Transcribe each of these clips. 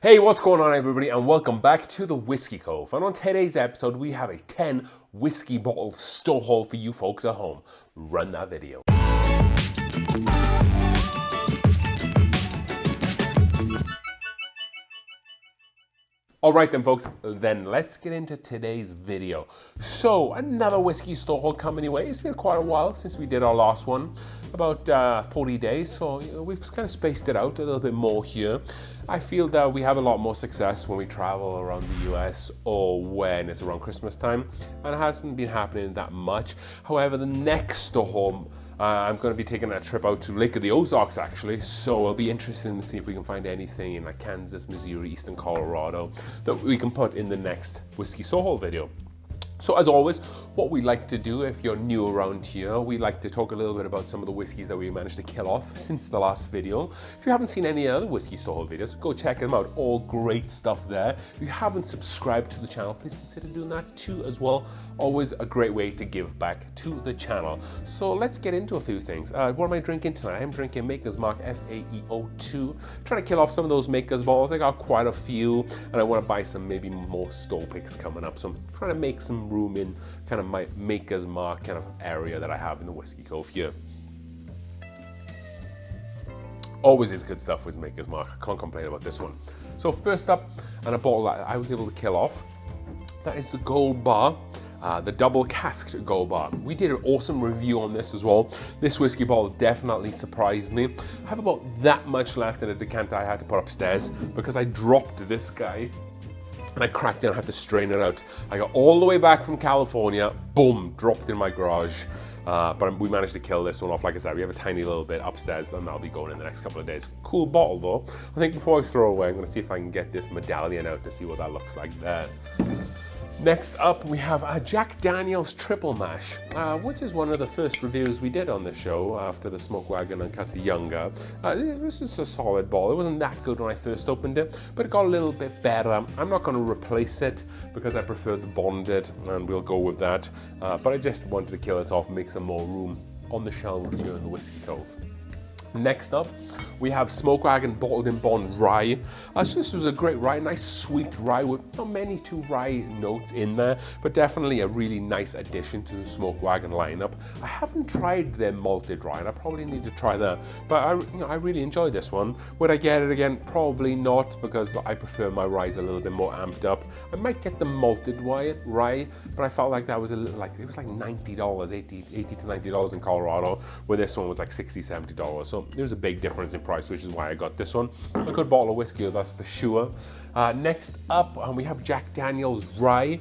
Hey, what's going on everybody, and welcome back to the Whiskey Cove. And on today's episode, we have a 10 whiskey bottle store haul for you folks at home. Run that video. Alright then folks, then let's get into today's video. So, another whiskey store haul coming your way. It's been quite a while since we did our last one, about 40 days, so we've kind of spaced it out a little bit more here. I feel that we have a lot more success when we travel around the US or when it's around Christmas time, and it hasn't been happening that much. However, the next store haul, I'm going to be taking a trip out to Lake of the Ozarks actually, so it'll be interesting to see if we can find anything in like Kansas, Missouri, Eastern Colorado that we can put in the next whiskey store haul video. So as always, what we like to do, if you're new around here, we like to talk a little bit about some of the whiskeys that we managed to kill off since the last video. If you haven't seen any other whiskey store haul videos, go check them out. All great stuff there. If you haven't subscribed to the channel, please consider doing that too as well. Always a great way to give back to the channel. So let's get into a few things. What am I drinking tonight? I'm drinking Maker's Mark FAEO2. Trying to kill off some of those Maker's bottles. I got quite a few, and I want to buy some maybe more store picks coming up. So I'm trying to make some room in kind of my Maker's Mark kind of area that I have in the Whiskey Cove here. Always is good stuff with Maker's Mark. I can't complain about this one. So first up, and a bottle that I was able to kill off, that is the Gold Bar. The double casked Gold Bar. We did an awesome review on this as well. This whiskey bottle definitely surprised me. I have about that much left in a decanter I had to put upstairs because I dropped this guy and I cracked it and I had to strain it out. I got all the way back from California, boom, dropped in my garage. But we managed to kill this one off. Like I said, we have a tiny little bit upstairs and that'll be going in the next couple of days. Cool bottle though. I think before I throw it away, I'm gonna see if I can get this medallion out to see what that looks like there. Next up, we have a Jack Daniel's Triple Mash, which is one of the first reviews we did on the show after the Smoke Wagon and Cut the Younger. This is a solid bottle. It wasn't that good when I first opened it, but it got a little bit better. I'm not going to replace it because I prefer the bonded, and we'll go with that. But I just wanted to kill this off and make some more room on the shelves here in the Whiskey Cove. Next up, we have Smoke Wagon Bottled in Bond Rye. So this was a great rye, nice sweet rye with not many too rye notes in there, but definitely a really nice addition to the Smoke Wagon lineup. I haven't tried their malted rye, and I probably need to try that, but I really enjoyed this one. Would I get it again? Probably not, because I prefer my ryes a little bit more amped up. I might get the malted rye, but I felt like that was a little like, it was like $90, $80 to $90 in Colorado, where this one was like $60, $70. So there's a big difference in price, which is why I got this one. A good bottle of whiskey, that's for sure. Next up, we have Jack Daniel's Rye.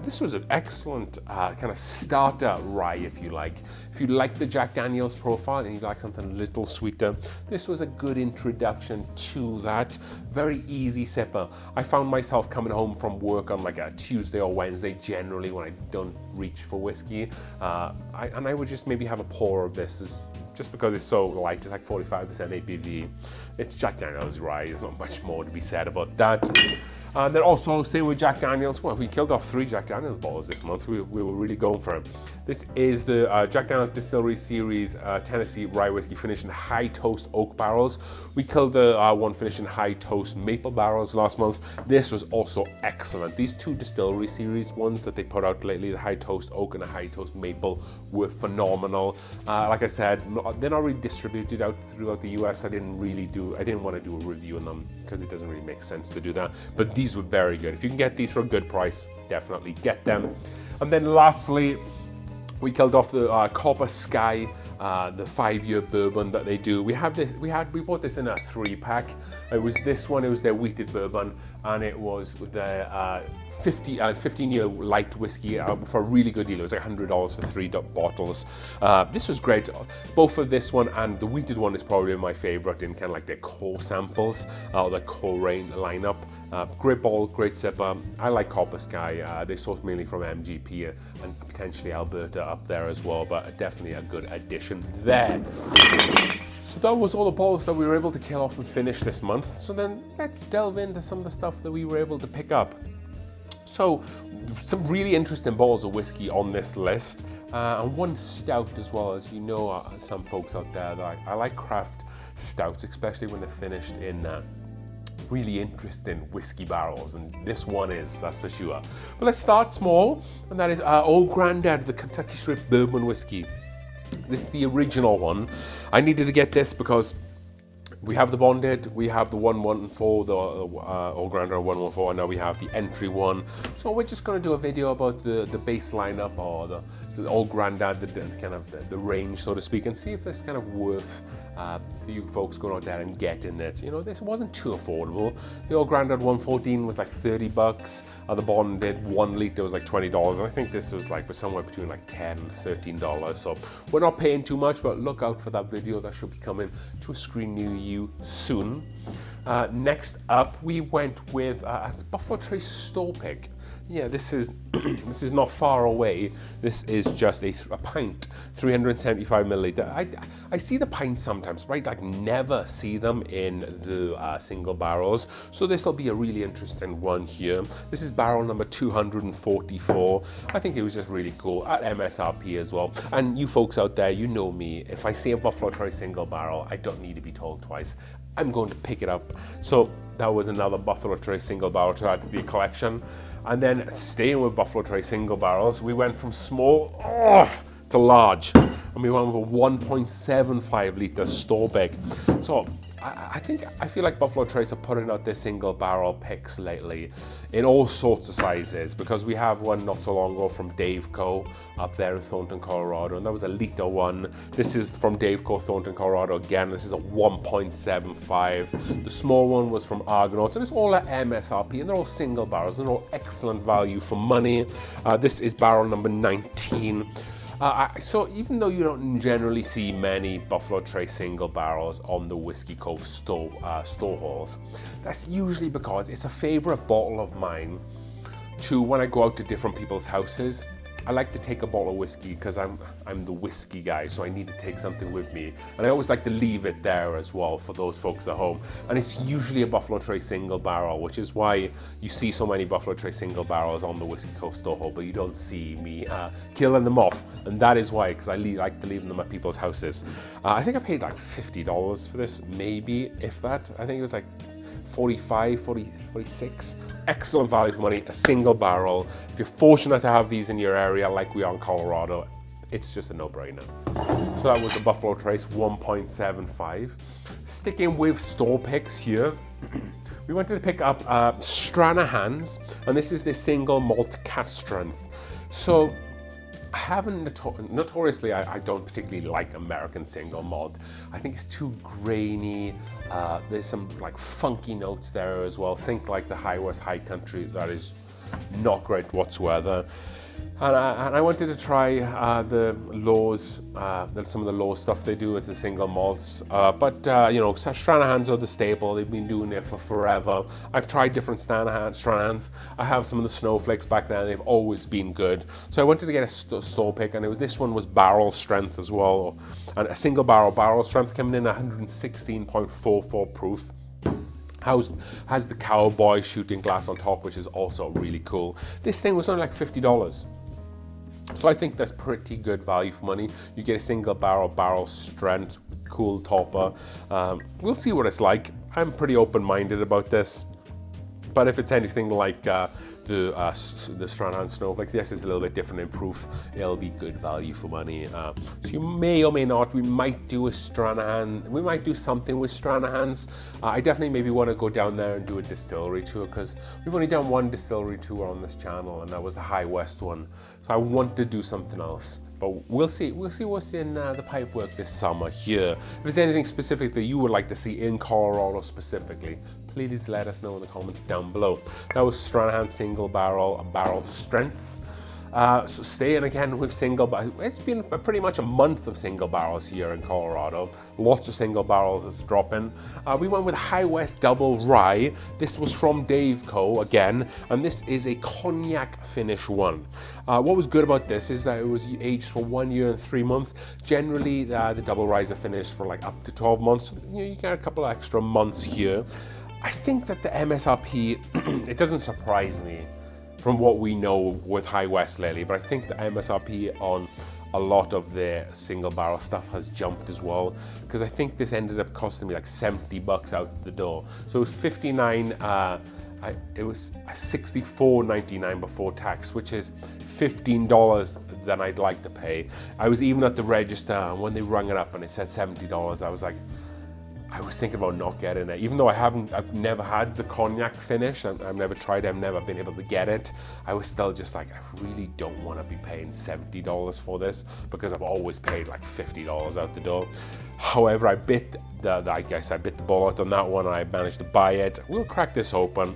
This was an excellent kind of starter rye, if you like. If you like the Jack Daniel's profile and you like something a little sweeter, this was a good introduction to that. Very easy sipper. I found myself coming home from work on like a Tuesday or Wednesday, generally when I don't reach for whiskey, and I would just maybe have a pour of this, just because it's so light. It's like 45% ABV. It's Jack Daniel's rye. There's not much more to be said about that. Then also staying with Jack Daniel's, well, we killed off 3 Jack Daniel's bottles this month. We were really going for it. This is the Jack Daniel's Distillery Series Tennessee Rye Whiskey finished in high toast oak barrels. We killed the one finished in high toast maple barrels last month. This was also excellent. These 2 Distillery Series ones that they put out lately, the high toast oak and the high toast maple, were phenomenal. Like I said, they're not really distributed out throughout the US. I didn't want to do a review on them because it doesn't really make sense to do that. But these were very good. If you can get these for a good price, definitely get them. And then lastly, we killed off the Copper Sky, the 5-year bourbon that they do. We bought this in a 3-pack. It was this one, it was their wheated bourbon, and it was the 15-year light whiskey for a really good deal. It was like $100 for 3 bottles. This was great. Both of this one and the wheated one is probably my favorite in kind of like their core samples, or the core lineup. Great bottle, great sipper. I like Copper Sky. They source mainly from MGP and potentially Alberta up there as well, but definitely a good addition there. So that was all the bottles that we were able to kill off and finish this month. So then let's delve into some of the stuff that we were able to pick up. So some really interesting bottles of whiskey on this list, and one stout as well. As you know, some folks out there that I like craft stouts, especially when they're finished in really interesting whiskey barrels, and this one is, that's for sure. But let's start small, and that is Old Grandad, the Kentucky Straight Bourbon Whiskey. This is the original one. I needed to get this because we have the bonded, we have the 114, the Old Grandad 114, and now we have the entry one. So we're just going to do a video about the base lineup, or the Old Grandad, the kind of the range, so to speak, and see if it's kind of worth you folks going out there and getting it. You know, this wasn't too affordable. The Old Grandad 114 was like 30 bucks. The bonded 1 liter was like $20, and I think this was like somewhere between like $10 and $13. So we're not paying too much, but look out for that video. That should be coming to a screen near you soon. Next up, we went with Buffalo Trace Store Pick. Yeah, this is this is not far away. This is just a pint, 375 milliliter. I see the pints sometimes, right? Like never see them in the single barrels. So this will be a really interesting one here. This is barrel number 244. I think it was just really cool at MSRP as well. And you folks out there, you know me. If I see a Buffalo Trace single barrel, I don't need to be told twice. I'm going to pick it up. So that was another Buffalo Trace single barrel to add to the collection. And then staying with Buffalo Trace single barrels, we went from small to large, and we went with a 1.75 liter store pick. So I feel like Buffalo Trace are putting out their single barrel picks lately in all sorts of sizes, because we have one not so long ago from Dave Co. up there in Thornton, Colorado, and that was a liter one. This is from Dave Co. Thornton, Colorado again. This is a 1.75. The small one was from Argonauts, and it's all at MSRP, and they're all single barrels, and they're all excellent value for money. This is barrel number 19. So even though you don't generally see many Buffalo Trace single barrels on the Whiskey Cove store halls, that's usually because it's a favorite bottle of mine to, when I go out to different people's houses, I like to take a bottle of whiskey because I'm the whiskey guy, so I need to take something with me. And I always like to leave it there as well for those folks at home. And it's usually a Buffalo Trace single barrel, which is why you see so many Buffalo Trace single barrels on the Whiskey Cove store hall, but you don't see me killing them off. And that is why, because I like to leave them at people's houses. I think I paid like $50 for this, maybe, if that. I think it was like 46. Excellent value for money, a single barrel. If you're fortunate to have these in your area like we are in Colorado, it's just a no-brainer. So that was the Buffalo Trace 1.75. Sticking with store picks here, we wanted to pick up Stranahan's, and this is the single malt cask strength. So I haven't notoriously, I don't particularly like American single malt. I think it's too grainy. There's some like funky notes there as well. Think like the High West High Country, that is not great whatsoever. And I wanted to try the Lowe's, some of the Lowe's stuff they do with the single malts. But you know, Stranahan's are the staple. They've been doing it for forever. I've tried different Stranahan's. I have some of the Snowflakes back there. They've always been good. So I wanted to get a store pick, and this one was barrel strength as well, and a single barrel strength coming in at 116.44 proof. Has the cowboy shooting glass on top, which is also really cool. This thing was only like $50. So I think that's pretty good value for money. You get a single barrel strength, cool topper. We'll see what it's like. I'm pretty open-minded about this, but if it's anything like the Stranahan Snowflakes, yes, it's a little bit different in proof. It'll be good value for money. So you may or may not. We might do a Stranahan. We might do something with Stranahan's. I definitely maybe want to go down there and do a distillery tour, because we've only done one distillery tour on this channel, and that was the High West one. So I want to do something else. But we'll see what's in the pipework this summer here. If there's anything specific that you would like to see in Colorado specifically, please let us know in the comments down below. That was Stranahan single barrel strength. So staying again with single barrels. It's been pretty much a month of single barrels here in Colorado. Lots of single barrels that's dropping. We went with High West Double Rye. This was from Dave Co. again, and this is a cognac finish one. What was good about this is that it was aged for 1 year and 3 months. Generally, the double ryes are finished for like up to 12 months. You get a couple of extra months here. I think that the MSRP, it doesn't surprise me from what we know with High West lately, but I think the MSRP on a lot of their single barrel stuff has jumped as well, because I think this ended up costing me like 70 bucks out the door. So it was 59, it was $64.99 before tax, which is $15 than I'd like to pay. I was even at the register, and when they rung it up and it said $70, I was like, I was thinking about not getting it, even though I've never had the cognac finish, I've never tried it, I've never been able to get it. I was still just like, I really don't want to be paying $70 for this, because I've always paid like $50 out the door. However, I bit the bullet on that one, and I managed to buy it. We'll crack this open.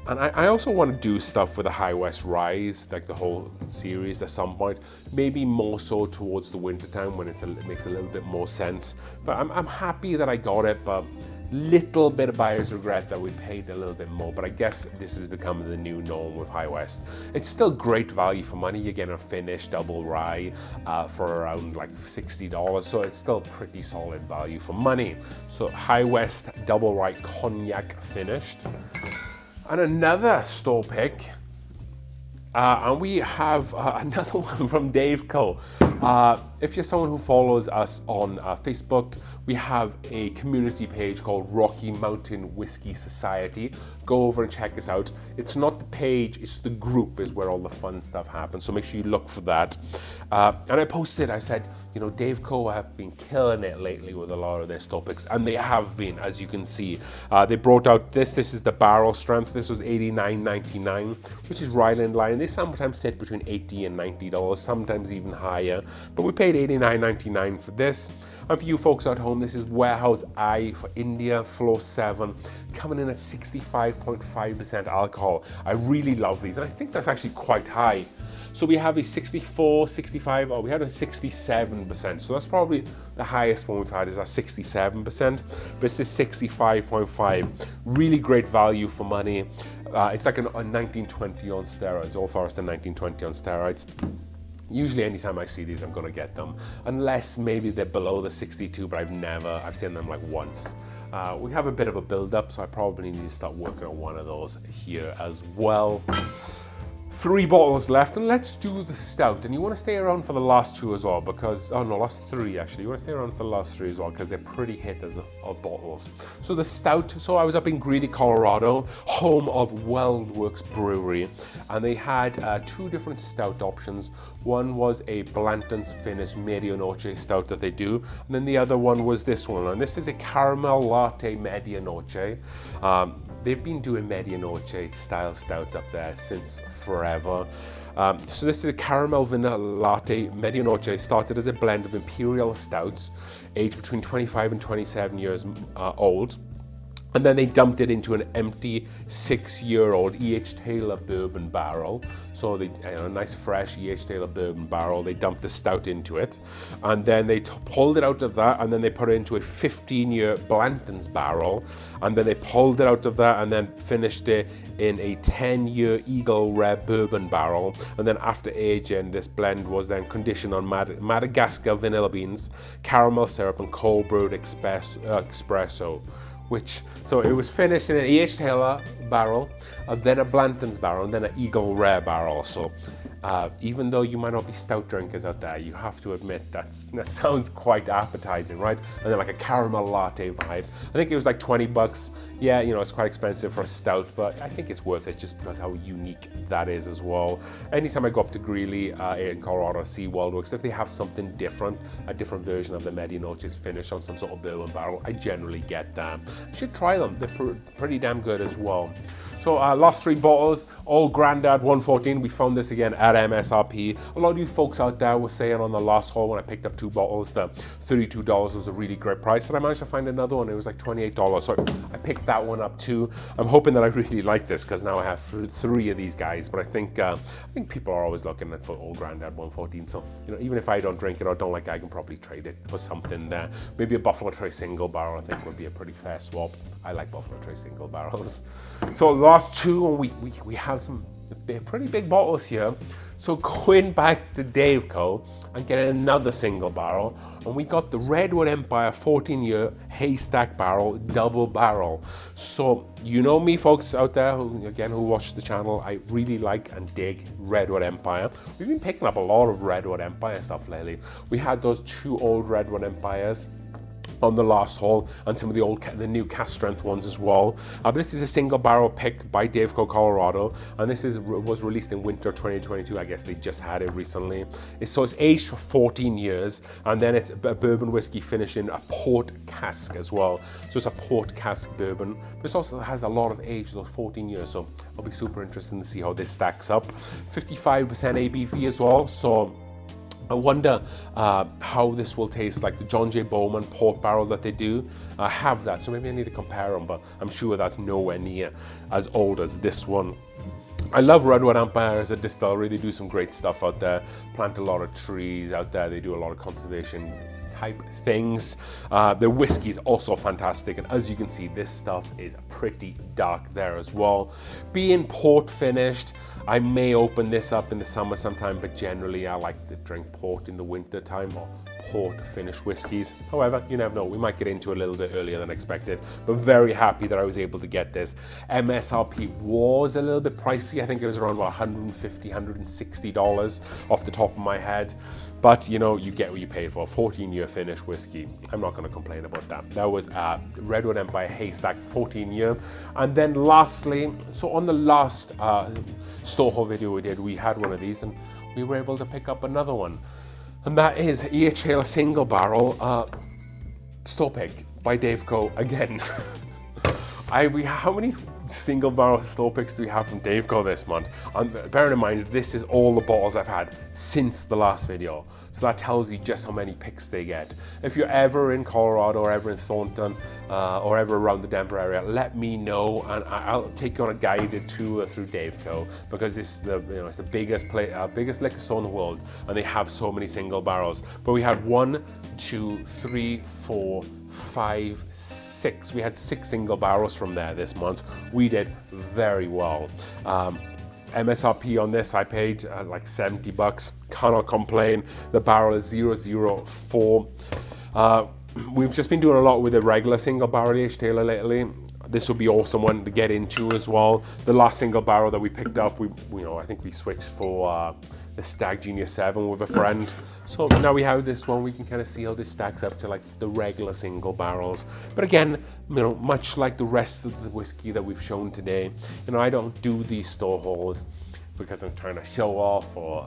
And I also want to do stuff with the High West Rise, like the whole series at some point, maybe more so towards the winter time when it makes a little bit more sense. But I'm happy that I got it, but little bit of buyer's regret that we paid a little bit more. But I guess this is becoming the new norm with High West. It's still great value for money. You're getting a finished double rye for around like $60, so it's still pretty solid value for money. So High West double rye cognac finished. And another store pick, and we have another one from TheWhiskeyCove. If you're someone who follows us on Facebook, we have a community page called Rocky Mountain Whiskey Society. Go over and check us out. It's not the page, it's the group is where all the fun stuff happens, so make sure you look for that. And I posted, I said, you know, TheWhiskeyCove have been killing it lately with a lot of their store picks, and they have been, as you can see. They brought out this is the barrel strength. This was $89.99, which is right in line. They sometimes sit between $80 and $90, sometimes even higher, but we paid $89.99 for this. And for you folks at home, this is Warehouse I for India, floor 7, coming in at 65.5% alcohol. I really love these, and I think that's actually quite high. So we have a 64, 65, we had a 67%. So that's probably the highest one we've had is at 67%, but it's a 65.5. Really great value for money. It's like a 1920 on steroids, Old Forester 1920 on steroids. Usually anytime I see these, I'm gonna get them, unless maybe they're below the 62, but I've seen them like once. We have a bit of a build-up, so I probably need to start working on one of those here as well. 3 bottles left, and let's do the stout. And you want to stay around for the last 2 as well, because last 3 actually. You want to stay around for the last 3 as well, because they're pretty hitters of bottles. So the stout. So I was up in Greeley, Colorado, home of WeldWorks Brewery, and they had 2 different stout options. One was a Blanton's Finest Medianoche stout that they do, and then the other one was this one, and this is a caramel latte Medianoche. They've been doing Medianoche style stouts up there since forever. So this is a caramel vanilla latte Medianoche, started as a blend of imperial stouts, aged between 25 and 27 years old. And then they dumped it into an empty 6-year-old E.H. Taylor bourbon barrel. So they, a nice fresh E.H. Taylor bourbon barrel. They dumped the stout into it, and then they pulled it out of that, and then they put it into a 15-year Blanton's barrel, and then they pulled it out of that, and then finished it in a 10-year Eagle Rare bourbon barrel. And then after aging, this blend was then conditioned on Madagascar vanilla beans, caramel syrup, and cold brewed espresso. So it was finished in an E.H. Taylor barrel, then a Blanton's barrel, and then an Eagle Rare barrel. So even though you might not be stout drinkers out there, you have to admit that sounds quite appetizing, right? And then like a caramel latte vibe. I think it was like 20 bucks. Yeah, you know, it's quite expensive for a stout, but I think it's worth it just because how unique that is as well. Anytime I go up to Greeley in Colorado, see WeldWorks, if they have something different, a different version of the Medianoche's finish on some sort of bourbon barrel, I generally get them. You should try them. They're pretty damn good as well. So last 3 bottles, all Grandad 114. We found this again at MSRP. A lot of you folks out there were saying on the last haul when I picked up 2 bottles that $32 was a really great price, and I managed to find another one. It was like $28, so I picked that one up too. I'm hoping that I really like this because now I have 3 of these guys. But I think people are always looking for old Grandad 114. So you know, even if I don't drink it or don't like it, I can probably trade it for something there. Maybe a Buffalo Trace single barrel I think would be a pretty fair swap. I like Buffalo Trace single barrels. So last 2, and we have some pretty big bottles here. So going back to TheWhiskeyCove and getting another single barrel, and we got the Redwood Empire 14-year haystack barrel, double barrel. So you know me, folks out there who watch the channel, I really like and dig Redwood Empire. We've been picking up a lot of Redwood Empire stuff lately. We had those 2 old Redwood Empires on the last haul, and some of the new cast strength ones as well. But this is a single barrel pick by TheWhiskeyCove, Colorado, and this was released in winter 2022. I guess they just had it recently. So it's aged for 14 years, and then it's a bourbon whiskey finish in a port cask as well. So it's a port cask bourbon, but it also has a lot of age, those 14 years. So I'll be super interested to see how this stacks up. 55% ABV as well. So I wonder how this will taste like the John J. Bowman port barrel that they do. I have that, so maybe I need to compare them, but I'm sure that's nowhere near as old as this one. I love Redwood Empire as a distillery. They do some great stuff out there, plant a lot of trees out there. They do a lot of conservation type things. The whiskey is also fantastic, and as you can see, this stuff is pretty dark there as well. Being port finished, I may open this up in the summer sometime, but generally I like to drink port in the winter time, or port finished whiskies. However, you never know, we might get into it a little bit earlier than expected, but very happy that I was able to get this. MSRP was a little bit pricey. I think it was around about $150, $160 off the top of my head. But you know, you get what you paid for. 14-year finish whiskey. I'm not going to complain about that. That was Redwood Empire Haystack 14-year. And then lastly, so on the last store haul video we did, we had one of these, and we were able to pick up another one. And that is EHL single barrel store pick by TheWhiskeyCove again. How many single barrel store picks do we have from TheWhiskeyCove this month? Bearing in mind, this is all the bottles I've had since the last video. So that tells you just how many picks they get. If you're ever in Colorado or ever in Thornton or ever around the Denver area, let me know, and I'll take you on a guided tour through TheWhiskeyCove, because it's the biggest liquor store in the world, and they have so many single barrels. But we had 1, 2, 3, 4, 5, 6. We had 6 single barrels from there this month. We did very well. MSRP on this, I paid like $70. Cannot complain. The barrel is 004. We've just been doing a lot with the regular single barrel aged Taylor lately. This would be awesome one to get into as well. The last single barrel that we picked up, I think we switched for the Stag Genius 7 with a friend. So now we have this one, we can kind of see how this stacks up to like the regular single barrels. But again, much like the rest of the whiskey that we've shown today, I don't do these store hauls because I'm trying to show off or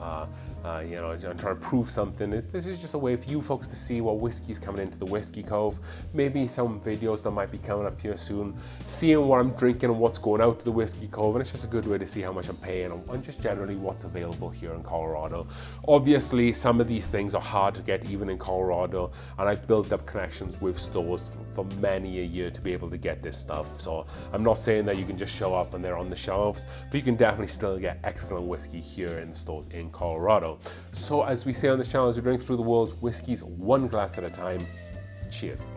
I'm trying to prove something. This is just a way for you folks to see what whiskey's coming into the Whiskey Cove. Maybe some videos that might be coming up here soon, seeing what I'm drinking and what's going out to the Whiskey Cove, and it's just a good way to see how much I'm paying and just generally what's available here in Colorado. Obviously, some of these things are hard to get even in Colorado, and I've built up connections with stores for many a year to be able to get this stuff. So I'm not saying that you can just show up and they're on the shelves, but you can definitely still get excellent whiskey here in the stores in Colorado. So as we say on this channel, as we drink through the world's whiskeys one glass at a time, cheers.